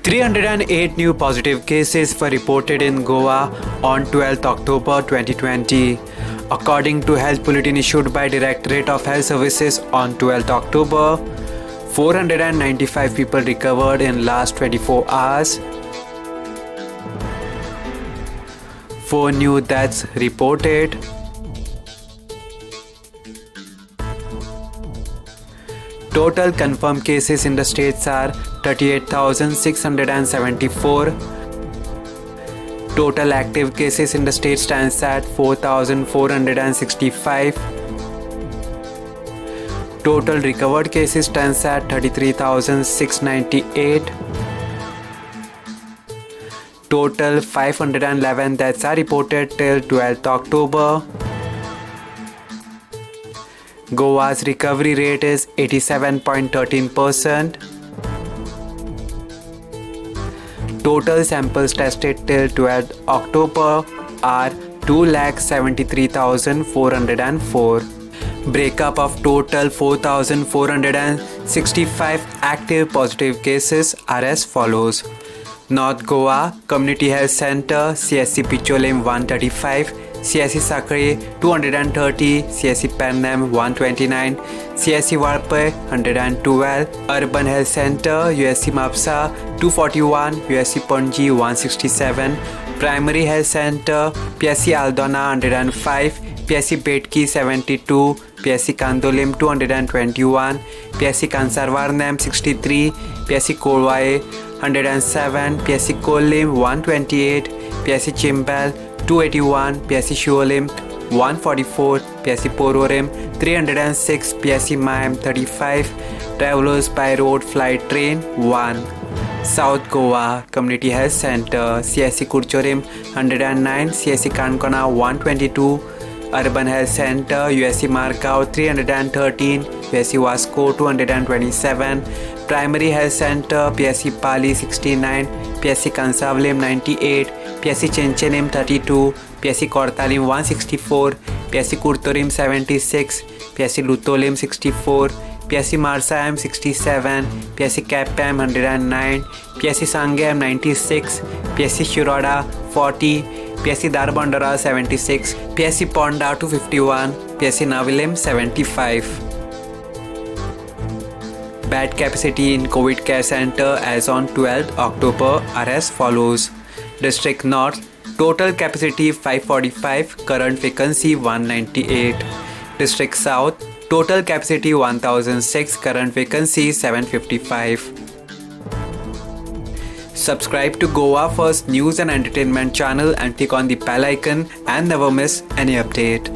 308 new positive cases were reported in Goa on 12th October 2020. According to health bulletin issued by Directorate of Health Services on 12th October, 495 people recovered in last 24 hours. 4 new deaths reported. Total confirmed cases in the states are 38,674. Total active cases in the state stands at 4,465. Total recovered cases stands at 33,698. Total 511 deaths are reported till 12th October. Goa's recovery rate is 87.13%. Total samples tested till 12th October are 2,73,404. Breakup of total 4,465 active positive cases are as follows. North Goa Community Health Center CSC Picholim 135, CSC Sakre 230, CSC Pennam 129, CSC Varpe 112, Urban Health Center USC Mapsa 241, USC Panji 167, Primary Health Center PSC Aldona 105, PSC Betki 72, PSC Kandolim 221, PSC Kansarvarnam 63, PSC Kolwae 107, PSC Kolim 128, PSC Chimbal 281, PSC Shuolim 144, PSC Pororim 306, PSC Mayam 35, Travelers by Road Flight Train 1. South Goa Community Health Center CSC Kurchorim 109, CSC Kankana 122, Urban Health Center USC Margao 313, PSC Vasco 227, Primary Health Center PSC Pali 69, PSC Kansavlim 98, PSC Chenchenim 32, PSC Kortalim 164, PSC Kurtorim 76, PSC Lutolim 64, PSC Marsayam 67, PSC Kapam 109, PSC Sangam 96, PSC Shiroda 40, PSC Darbandara 76, PSC Ponda 251, PSC Navilim 75. Bed capacity in COVID Care Center as on 12th October are as follows. District North, total capacity 545, current vacancy 198. District South, total capacity 1006, current vacancy 755. Subscribe to Goa First News and Entertainment channel and click on the bell icon and never miss any update.